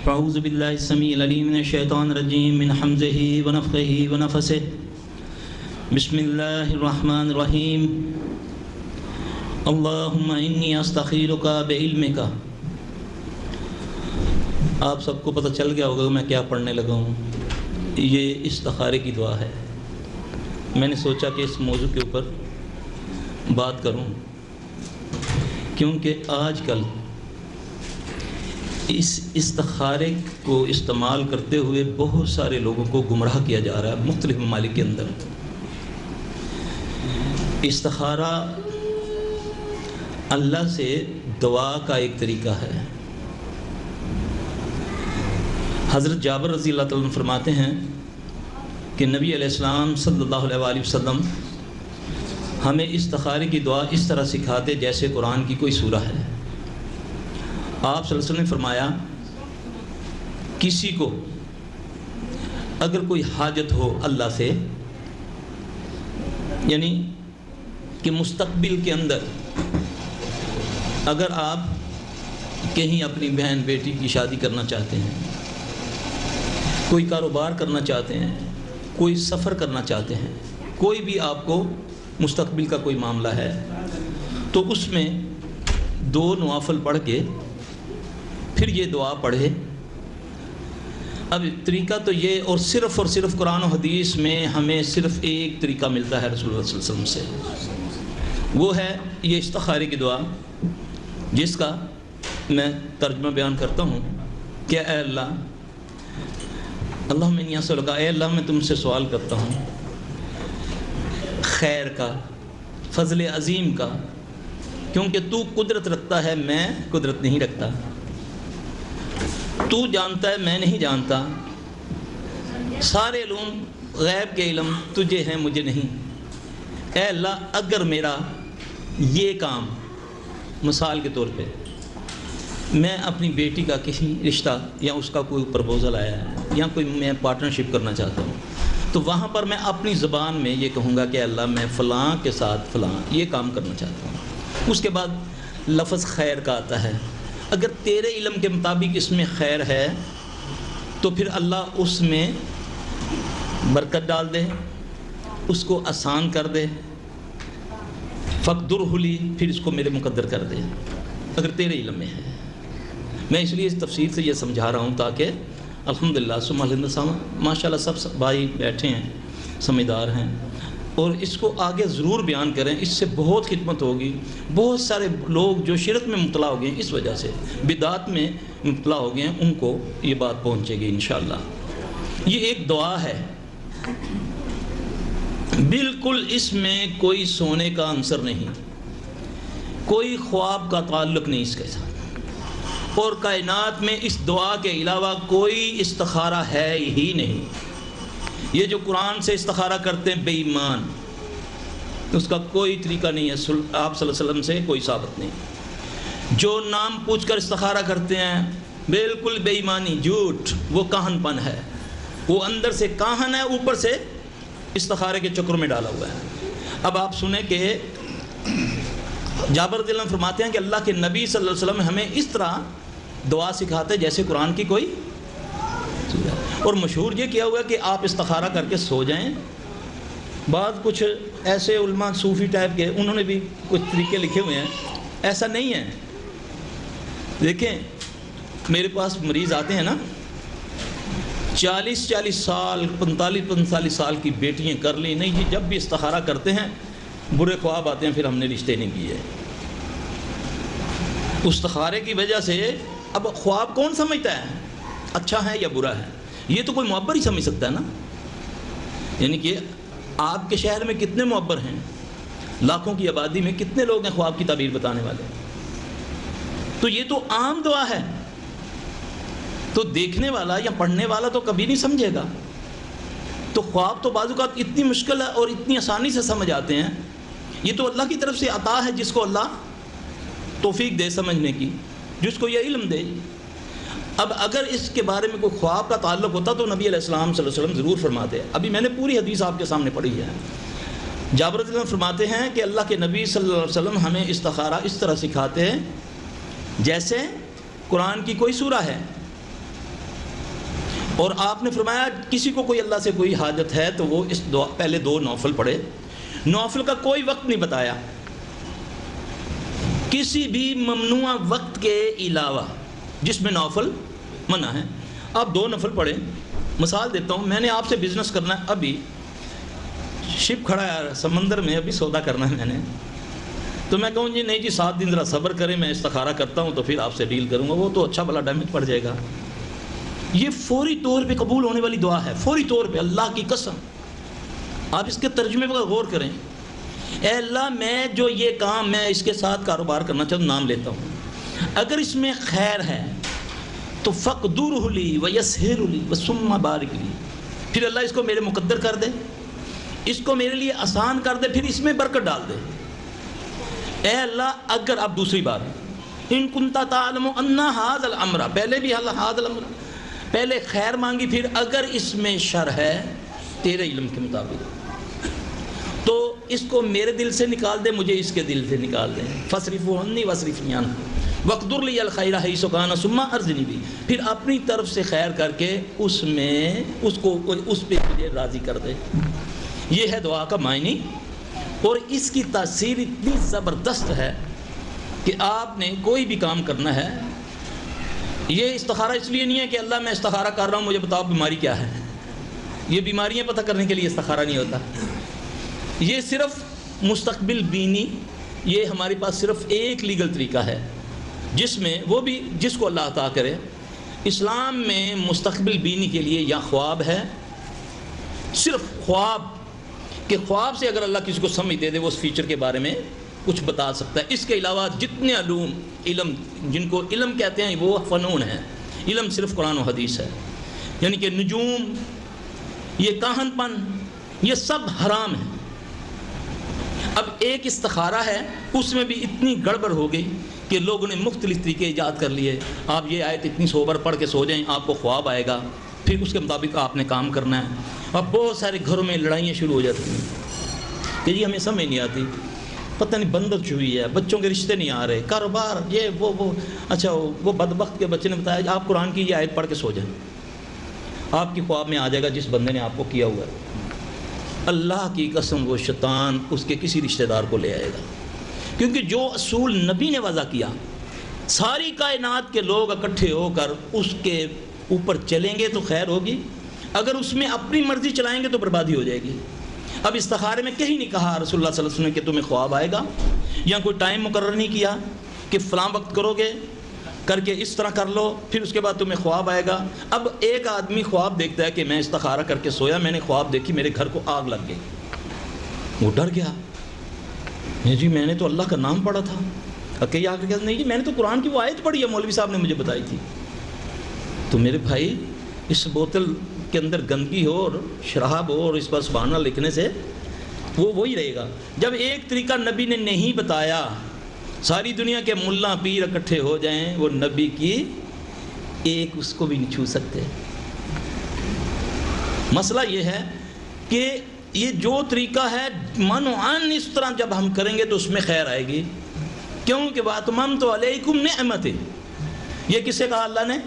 اعوذ باللہ السمیع العلیم من الشیطان الرجیم من حمزہ ونفخہ ونفثہ بسم اللہ الرحمن الرحیم اللہم انی استخیرک بعلمک۔ آپ سب کو پتہ چل گیا ہوگا میں کیا پڑھنے لگا ہوں، یہ استخارے کی دعا ہے۔ میں نے سوچا کہ اس موضوع کے اوپر بات کروں کیونکہ آج کل اس استخارے کو استعمال کرتے ہوئے بہت سارے لوگوں کو گمراہ کیا جا رہا ہے مختلف ممالک کے اندر۔ استخارہ اللہ سے دعا کا ایک طریقہ ہے۔ حضرت جابر رضی اللہ تعالیٰ عنہ فرماتے ہیں کہ نبی علیہ السلام صلی اللہ علیہ وآلہ وسلم ہمیں استخارے کی دعا اس طرح سکھاتے جیسے قرآن کی کوئی سورہ ہے۔ آپ صلی اللہ علیہ وسلم نے فرمایا کسی کو اگر کوئی حاجت ہو اللہ سے، یعنی کہ مستقبل کے اندر اگر آپ کہیں اپنی بہن بیٹی کی شادی کرنا چاہتے ہیں، کوئی کاروبار کرنا چاہتے ہیں، کوئی سفر کرنا چاہتے ہیں، کوئی بھی آپ کو مستقبل کا کوئی معاملہ ہے، تو اس میں 2 نوافل پڑھ کے پھر یہ دعا پڑھے۔ اب طریقہ تو یہ اور صرف قرآن و حدیث میں ہمیں صرف ایک طریقہ ملتا ہے رسول اللہ صلی اللہ علیہ وسلم سے، وہ ہے یہ استخارے کی دعا، جس کا میں ترجمہ بیان کرتا ہوں کہ اے اللہ، اللہم انی اسألک، اے اللہ میں تم سے سوال کرتا ہوں خیر کا، فضل عظیم کا، کیونکہ تو قدرت رکھتا ہے، میں قدرت نہیں رکھتا، تو جانتا ہے میں نہیں جانتا، سارے علوم غیب کے علم تجھے ہیں مجھے نہیں۔ اے اللہ اگر میرا یہ کام، مثال کے طور پہ میں اپنی بیٹی کا کسی رشتہ یا اس کا کوئی پرپوزل آیا ہے یا کوئی میں پارٹنرشپ کرنا چاہتا ہوں، تو وہاں پر میں اپنی زبان میں یہ کہوں گا کہ اللہ میں فلاں کے ساتھ فلاں یہ کام کرنا چاہتا ہوں۔ اس کے بعد لفظ خیر کا آتا ہے، اگر تیرے علم کے مطابق اس میں خیر ہے تو پھر اللہ اس میں برکت ڈال دے، اس کو آسان کر دے، فقدرہ لی، پھر اس کو میرے مقدر کر دے اگر تیرے علم میں ہے۔ میں اس لیے اس تفسیر سے یہ سمجھا رہا ہوں تاکہ الحمدللہ ثم الحمدللہ ماشاءاللہ سب بھائی بیٹھے ہیں، سمجھدار ہیں، اور اس کو آگے ضرور بیان کریں، اس سے بہت خدمت ہوگی۔ بہت سارے لوگ جو شرک میں مبتلا ہو گئے ہیں، اس وجہ سے بدعات میں مبتلا ہو گئے ہیں، ان کو یہ بات پہنچے گی انشاءاللہ۔ یہ ایک دعا ہے، بالکل اس میں کوئی سونے کا عنصر نہیں، کوئی خواب کا تعلق نہیں اس کے ساتھ، اور کائنات میں اس دعا کے علاوہ کوئی استخارہ ہے ہی نہیں۔ یہ جو قرآن سے استخارہ کرتے ہیں بے ایمان، اس کا کوئی طریقہ نہیں ہے، آپ صلی اللہ علیہ وسلم سے کوئی ثابت نہیں۔ جو نام پوچھ کر استخارہ کرتے ہیں بالکل بے ایمانی، جھوٹ، وہ کاہن پن ہے، وہ اندر سے کاہن ہے، اوپر سے استخارے کے چکر میں ڈالا ہوا ہے۔ اب آپ سنیں کہ جابر رضی اللہ عنہ فرماتے ہیں کہ اللہ کے نبی صلی اللہ علیہ وسلم ہمیں اس طرح دعا سکھاتے جیسے قرآن کی کوئی، اور مشہور یہ کیا ہوا ہے کہ آپ استخارہ کر کے سو جائیں۔ بعض کچھ ایسے علماء صوفی ٹائپ کے انہوں نے بھی کچھ طریقے لکھے ہوئے ہیں، ایسا نہیں ہے۔ دیکھیں میرے پاس مریض آتے ہیں نا، 40 سال 45 سال کی بیٹیاں کر لی، نہیں جی جب بھی استخارہ کرتے ہیں برے خواب آتے ہیں، پھر ہم نے رشتے نہیں کیے۔ استخارے کی وجہ سے اب خواب کون سمجھتا ہے اچھا ہے یا برا ہے؟ یہ تو کوئی معبر ہی سمجھ سکتا ہے نا۔ یعنی کہ آپ کے شہر میں کتنے معبر ہیں، لاکھوں کی آبادی میں کتنے لوگ ہیں خواب کی تعبیر بتانے والے، تو یہ تو عام دعا ہے، تو دیکھنے والا یا پڑھنے والا تو کبھی نہیں سمجھے گا۔ تو خواب تو بعض اوقات اتنی مشکل ہے اور اتنی آسانی سے سمجھ آتے ہیں، یہ تو اللہ کی طرف سے عطا ہے، جس کو اللہ توفیق دے سمجھنے کی، جس کو یہ علم دے۔ اب اگر اس کے بارے میں کوئی خواب کا تعلق ہوتا تو نبی علیہ السلام صلی اللہ علیہ وسلم ضرور فرماتے۔ ابھی میں نے پوری حدیث آپ کے سامنے پڑھی ہے۔ جابر رضی اللہ عنہ فرماتے ہیں کہ اللہ کے نبی صلی اللہ علیہ وسلم ہمیں استخارہ اس طرح سکھاتے ہیں جیسے قرآن کی کوئی سورہ ہے۔ اور آپ نے فرمایا کسی کو کوئی اللہ سے کوئی حاجت ہے تو وہ اس دعا پہلے 2 نوفل پڑھے. نوفل کا کوئی وقت نہیں بتایا، کسی بھی ممنوع وقت کے علاوہ جس میں نوفل منع ہے. آپ 2 نفل پڑھیں. مثال دیتا ہوں، میں نے آپ سے بزنس کرنا ہے، ابھی شپ کھڑا ہے سمندر میں، ابھی سودا کرنا ہے میں نے، تو میں کہوں جی نہیں جی 7 دن ذرا صبر کریں، میں استخارہ کرتا ہوں تو پھر آپ سے ڈیل کروں گا، وہ تو اچھا بھلا ڈیمیج پڑ جائے گا. یہ فوری طور پہ قبول ہونے والی دعا ہے، فوری طور پہ، اللہ کی قسم. آپ اس کے ترجمے پر غور کریں. اے اللہ میں جو یہ کام میں اس کے ساتھ کاروبار کرنا چاہتا ہوں، نام لیتا ہوں، اگر اس میں خیر ہے تو فقدرہ لی ویسہر لی وثم بارک لی، پھر اللہ اس کو میرے مقدر کر دے، اس کو میرے لیے آسان کر دے، پھر اس میں برکت ڈال دے. اے اللہ اگر، اب دوسری بات، ان کنت تعلم ان ھذا الامر، پہلے بھی ھذا الامر، پہلے خیر مانگی، پھر اگر اس میں شر ہے تیرے علم کے مطابق تو اس کو میرے دل سے نکال دے، مجھے اس کے دل سے نکال دے. فاصرفہ عنی واصرفنی عنہ واقدر لی الخیر حیث کان ثم ارضنی بہ، پھر اپنی طرف سے خیر کر کے اس میں اس پہ مجھے راضی کر دے. یہ ہے دعا کا معنی، اور اس کی تاثیر اتنی زبردست ہے کہ آپ نے کوئی بھی کام کرنا ہے. یہ استخارہ اس لیے نہیں ہے کہ اللہ میں استخارہ کر رہا ہوں مجھے بتاؤ بیماری کیا ہے، یہ بیماریاں پتہ کرنے کے لیے استخارہ نہیں ہوتا. یہ صرف مستقبل بینی، یہ ہمارے پاس صرف ایک لیگل طریقہ ہے جس میں وہ بھی جس کو اللہ عطا کرے. اسلام میں مستقبل بینی کے لیے یا خواب ہے، صرف خواب، کہ خواب سے اگر اللہ کسی کو سمجھ دے دے وہ اس فیچر کے بارے میں کچھ بتا سکتا ہے. اس کے علاوہ جتنے علم جن کو علم کہتے ہیں وہ فنون ہیں. علم صرف قرآن و حدیث ہے، یعنی کہ نجوم، یہ کاہن پن، یہ سب حرام ہے. اب ایک استخارہ ہے، اس میں بھی اتنی گڑبڑ ہو گئی کہ لوگوں نے مختلف طریقے ایجاد کر لیے. آپ یہ آیت اتنی سوبر پڑھ کے سو جائیں، آپ کو خواب آئے گا، پھر اس کے مطابق آپ نے کام کرنا ہے. اب بہت سارے گھروں میں لڑائیاں شروع ہو جاتی ہیں کہ جی ہمیں سمجھ نہیں آتی، پتہ نہیں بندش ہوئی ہے، بچوں کے رشتے نہیں آ رہے، کاروبار یہ وہ. اچھا وہ بدبخت کے بچے نے بتایا آپ قرآن کی یہ آیت پڑھ کے سو جائیں، آپ کی خواب میں آ جائے گا جس بندے نے آپ کو کیا ہوا ہے. اللہ کی قسم وہ شیطان اس کے کسی رشتہ دار کو لے آئے گا، کیونکہ جو اصول نبی نے وضع کیا، ساری کائنات کے لوگ اکٹھے ہو کر اس کے اوپر چلیں گے تو خیر ہوگی، اگر اس میں اپنی مرضی چلائیں گے تو بربادی ہو جائے گی. اب استخارے میں کہیں نہیں کہا رسول اللہ صلی اللہ علیہ وسلم کہ تمہیں خواب آئے گا، یا کوئی ٹائم مقرر نہیں کیا کہ فلاں وقت کرو گے، کر کے اس طرح کر لو پھر اس کے بعد تمہیں خواب آئے گا. اب ایک آدمی خواب دیکھتا ہے کہ میں استخارہ کر کے سویا، میں نے خواب دیکھی میرے گھر کو آگ لگ گئی، وہ ڈر گیا، جی میں نے تو اللہ کا نام پڑھا تھا، کہ آ کے نہیں جی میں نے تو قرآن کی وہ آیت پڑھی ہے، مولوی صاحب نے مجھے بتائی تھی. تو میرے بھائی اس بوتل کے اندر گندگی ہو اور شراب ہو اور اس پر سبحان اللہ لکھنے سے وہ وہی رہے گا. جب ایک طریقہ نبی نے نہیں بتایا، ساری دنیا کے ملا پیر اکٹھے ہو جائیں وہ نبی کی ایک اس کو بھی نہیں چھو سکتے. مسئلہ یہ ہے کہ یہ جو طریقہ ہے منعن اس طرح جب ہم کریں گے تو اس میں خیر آئے گی. کیوں کہ وَأَتْمَمْتُ عَلَيْكُمْ نِعْمَتِي، یہ کس سے کہا اللہ نے؟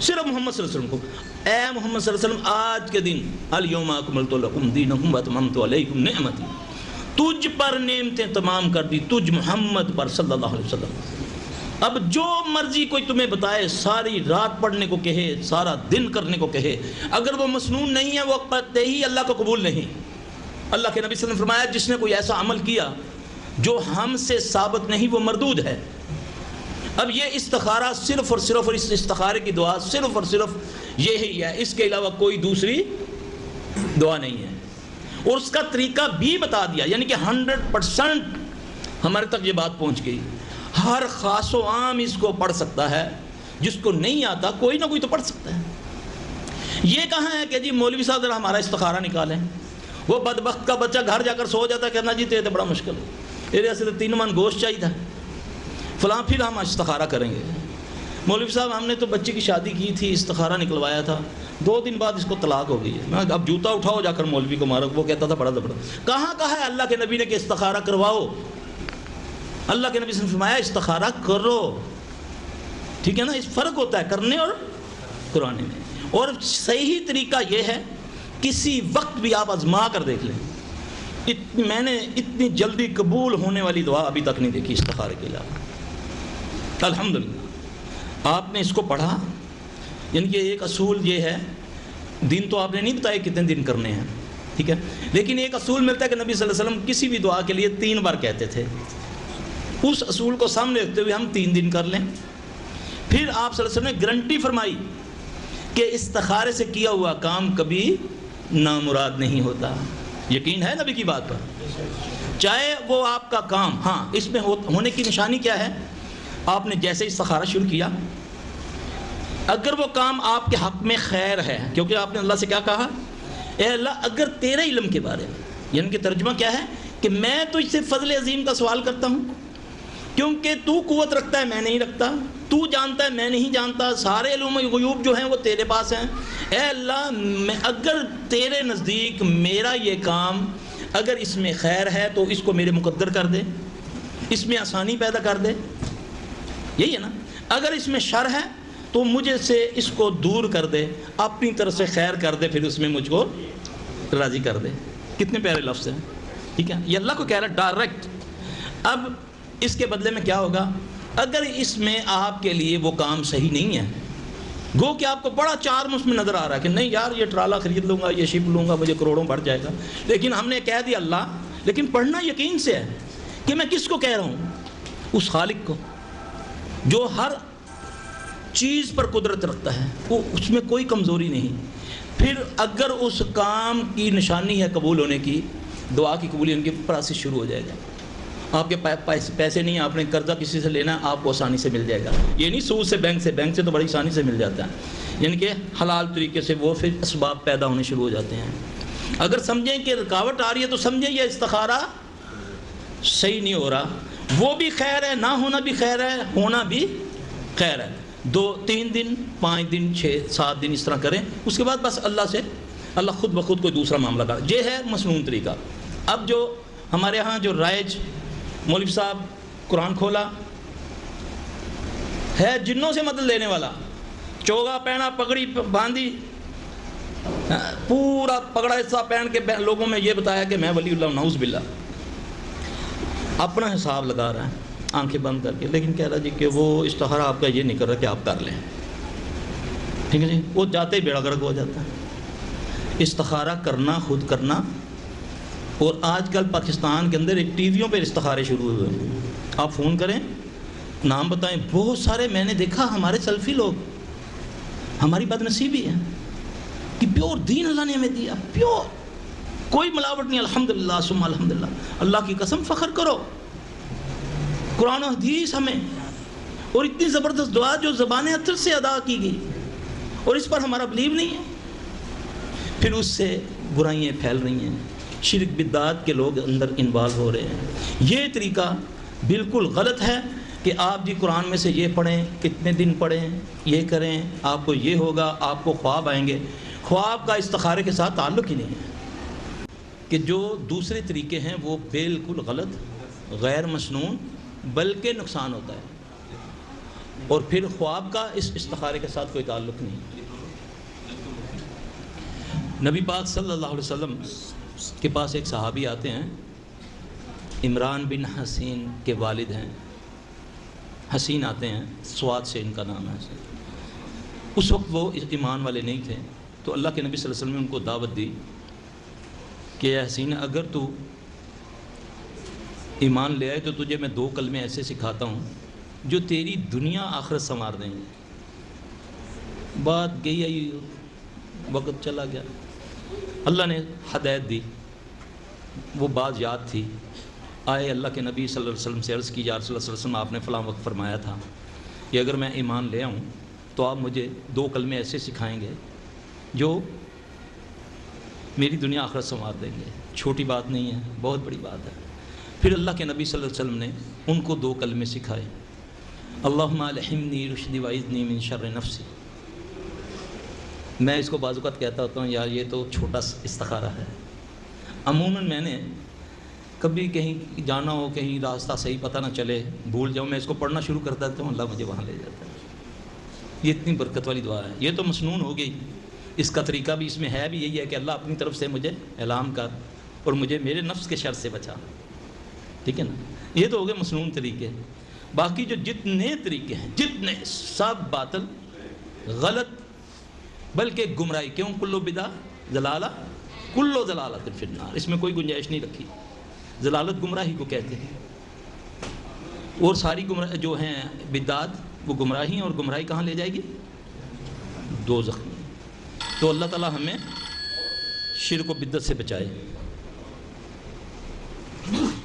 صرف محمد صلی اللہ علیہ وسلم کو. اے محمد صلی اللہ علیہ وسلم آج کے دن اليوم اکملت لکم دینکم واتممت علیکم نعمتی، تجھ پر نعمتیں تمام کر دی، تجھ محمد پر صلی اللہ علیہ وسلم. اب جو مرضی کوئی تمہیں بتائے، ساری رات پڑھنے کو کہے، سارا دن کرنے کو کہے، اگر وہ مسنون نہیں ہے وہ قطعی اللہ کو قبول نہیں. اللہ کے نبی صلی اللہ علیہ وسلم نے فرمایا جس نے کوئی ایسا عمل کیا جو ہم سے ثابت نہیں وہ مردود ہے. اب یہ استخارہ صرف اور صرف، اور اس استخارے کی دعا صرف اور صرف یہی ہے، اس کے علاوہ کوئی دوسری دعا نہیں ہے. اور اس کا طریقہ بھی بتا دیا، یعنی کہ 100% ہمارے تک یہ بات پہنچ گئی. ہر خاص و عام اس کو پڑھ سکتا ہے، جس کو نہیں آتا کوئی نہ کوئی تو پڑھ سکتا ہے. یہ کہاں ہے کہ جی مولوی صاحب ذرا ہمارا استخارہ نکالیں، وہ بدبخت کا بچہ گھر جا کر سو جاتا ہے، کہنا جی تیرے تو بڑا مشکل ہے، میرے ایسے تو 3 من گوشت چاہیے تھا فلاں، پھر ہم استخارہ کریں گے. مولوی صاحب ہم نے تو بچے کی شادی کی تھی، استخارہ نکلوایا تھا، 2 دن بعد اس کو طلاق ہو گئی ہے. میں اب جوتا اٹھاؤ جا کر مولوی کو مارو، وہ کہتا تھا بڑا زبردست. کہاں کہا ہے اللہ کے نبی نے کہ استخارہ کرواؤ؟ اللہ کے نبی نے فرمایا استخارہ کرو. ٹھیک ہے نا، اس فرق ہوتا ہے کرنے اور قرآن میں. اور صحیح طریقہ یہ ہے کسی وقت بھی آپ آزما کر دیکھ لیں. میں نے اتنی جلدی قبول ہونے والی دعا ابھی تک نہیں دیکھی استخارے کے علاوہ. الحمدللہ آپ نے اس کو پڑھا، یعنی کہ ایک اصول یہ ہے، دن تو آپ نے نہیں بتایا کتنے دن کرنے ہیں، ٹھیک ہے، لیکن ایک اصول ملتا ہے کہ نبی صلی اللہ علیہ وسلم کسی بھی دعا کے لیے 3 بار کہتے تھے. اس اصول کو سامنے رکھتے ہوئے ہم 3 دن کر لیں. پھر آپ صلی اللہ علیہ وسلم نے گارنٹی فرمائی کہ استخارے سے کیا ہوا کام کبھی نامراد نہیں ہوتا. یقین ہے نبی کی بات پر؟ چاہے وہ آپ کا کام، ہاں اس میں ہونے کی نشانی کیا ہے؟ آپ نے جیسے استخارہ شروع کیا، اگر وہ کام آپ کے حق میں خیر ہے، کیونکہ آپ نے اللہ سے کیا کہا؟ اے اللہ اگر تیرے علم کے بارے میں، یعنی کہ ترجمہ کیا ہے کہ میں تجھ سے فضل عظیم کا سوال کرتا ہوں، کیونکہ تو قوت رکھتا ہے میں نہیں رکھتا، تو جانتا ہے میں نہیں جانتا، سارے علوم غیوب جو ہیں وہ تیرے پاس ہیں. اے اللہ میں اگر تیرے نزدیک میرا یہ کام اگر اس میں خیر ہے تو اس کو میرے مقدر کر دے، اس میں آسانی پیدا کر دے. یہی ہے نا؟ اگر اس میں شر ہے تو مجھے سے اس کو دور کر دے، اپنی طرف سے خیر کر دے، پھر اس میں مجھ کو راضی کر دے. کتنے پیارے لفظ ہیں، ٹھیک ہے، یہ اللہ کو کہہ رہا ہے ڈائریکٹ. اب اس کے بدلے میں کیا ہوگا؟ اگر اس میں آپ کے لیے وہ کام صحیح نہیں ہے، گو کہ آپ کو بڑا چارم اس میں نظر آ رہا ہے کہ نہیں یار یہ ٹرالا خرید لوں گا، یہ شپ لوں گا، مجھے کروڑوں بڑھ جائے گا، لیکن ہم نے کہہ دیا اللہ، لیکن پڑھنا یقین سے ہے کہ میں کس کو کہہ رہا ہوں؟ اس خالق کو جو ہر چیز پر قدرت رکھتا ہے، وہ اس میں کوئی کمزوری نہیں. پھر اگر اس کام کی نشانی ہے قبول ہونے کی، دعا کی قبولیت، ان کی پروسیس شروع ہو جائے گا. آپ کے پیسے نہیں، آپ نے قرضہ کسی سے لینا، آپ کو آسانی سے مل جائے گا. یہ نہیں سود سے، بینک سے تو بڑی آسانی سے مل جاتا ہے، یعنی کہ حلال طریقے سے وہ پھر اسباب پیدا ہونے شروع ہو جاتے ہیں. اگر سمجھیں کہ رکاوٹ آ رہی ہے تو سمجھیں یہ استخارہ صحیح نہیں ہو رہا. وہ بھی خیر ہے، نہ ہونا بھی خیر ہے، ہونا بھی خیر ہے. 2-3 دن 5 دن 6-7 دن اس طرح کریں، اس کے بعد بس اللہ سے، اللہ خود بخود کوئی دوسرا معاملہ کر. یہ ہے مسنون طریقہ. اب جو ہمارے ہاں جو رائج مولوی صاحب قرآن کھولا ہے، جنوں سے مدد لینے والا، چوگا پہنا، پگڑی باندھی، پورا پگڑا حصہ پہن کے لوگوں میں یہ بتایا کہ میں ولی اللہ، نعوذ باللہ. اپنا حساب لگا رہا ہے آنکھیں بند کر کے، لیکن کہہ رہا جی کہ وہ استخارہ آپ کا یہ نہیں کر رہا کہ آپ کر لیں. ٹھیک ہے جی، وہ جاتے ہی بیڑا گرک ہو جاتا ہے. استخارہ کرنا، خود کرنا. اور آج کل پاکستان کے اندر ایک ٹی ویوں پہ استخارے شروع ہوئے ہیں. آپ فون کریں، نام بتائیں، بہت سارے میں نے دیکھا ہمارے سلفی لوگ. ہماری بدنصیبی ہے کہ پیور دین اللہ نے ہمیں دیا، پیور، کوئی ملاوٹ نہیں. الحمدللہ ثم الحمدللہ، اللہ کی قسم فخر کرو. قرآن و حدیث ہمیں، اور اتنی زبردست دعا جو زبان اطہر سے ادا کی گئی، اور اس پر ہمارا بلیو نہیں ہے. پھر اس سے برائیاں پھیل رہی ہیں، شرک بدعات کے لوگ اندر انوالو ہو رہے ہیں. یہ طریقہ بالکل غلط ہے کہ آپ جی قرآن میں سے یہ پڑھیں، کتنے دن پڑھیں، یہ کریں، آپ کو یہ ہوگا، آپ کو خواب آئیں گے. خواب کا استخارے کے ساتھ تعلق ہی نہیں ہے. کہ جو دوسرے طریقے ہیں وہ بالکل غلط، غیر مسنون، بلکہ نقصان ہوتا ہے. اور پھر خواب کا اس استخارے کے ساتھ کوئی تعلق نہیں. نبی پاک صلی اللہ علیہ وسلم کے پاس ایک صحابی آتے ہیں، عمران بن حسین کے والد ہیں، حسین آتے ہیں، سواد سے ان کا نام ہے. اس وقت وہ ایمان والے نہیں تھے، تو اللہ کے نبی صلی اللہ علیہ وسلم نے ان کو دعوت دی کہ اے حسین، اگر تو ایمان لے آئے تو تجھے میں 2 کلمے ایسے سکھاتا ہوں جو تیری دنیا آخرت سنوار دیں گے. بات گئی، وقت چلا گیا، اللہ نے ہدایت دی، وہ بات یاد تھی. آئے اللہ کے نبی صلی اللہ علیہ وسلم سے عرض کی، یا رسول اللہ صلی اللہ علیہ وسلم، آپ نے فلاں وقت فرمایا تھا کہ اگر میں ایمان لے آؤں تو آپ مجھے 2 کلمے ایسے سکھائیں گے جو میری دنیا آخرت سنوار دیں گے. چھوٹی بات نہیں ہے، بہت بڑی بات ہے. پھر اللہ کے نبی صلی اللہ علیہ وسلم نے ان کو 2 کلمے سکھائے، اللہم الہمنی رشدی واعذنی من شر نفسی. میں اس کو بعض اوقات کہتا ہوتا ہوں یار یہ تو چھوٹا استخارہ ہے. عموماً میں نے کبھی کہیں جانا ہو، کہیں راستہ صحیح پتہ نہ چلے، بھول جاؤں، میں اس کو پڑھنا شروع کر دیتا ہوں، اللہ مجھے وہاں لے جاتا ہے. یہ اتنی برکت والی دعا ہے. یہ تو مسنون ہو گئی. اس کا طریقہ بھی اس میں ہے بھی یہی ہے کہ اللہ اپنی طرف سے مجھے اعلام کر اور مجھے میرے نفس کے شر سے بچا. ٹھیک ہے نا. یہ تو ہو گئے مسنون طریقے. باقی جو جتنے طریقے ہیں جتنے سب باطل غلط بلکہ گمراہی. کیوں؟ کلو بدع ضلالہ کلو ضلالۃ فی النار. اس میں کوئی گنجائش نہیں رکھی. ضلالت گمراہی کو کہتے ہیں اور ساری گمراہ جو ہیں بدعات وہ گمراہی ہیں اور گمراہی کہاں لے جائے گی؟ دوزخ میں. تو اللہ تعالی ہمیں شرک و بدعت سے بچائے.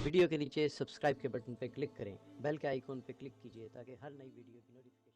ویڈیو کے نیچے سبسکرائب کے بٹن پہ کلک کریں، بیل کے آئیکن پہ کلک کیجئے تاکہ ہر نئی ویڈیو کی نوٹیفیکیشن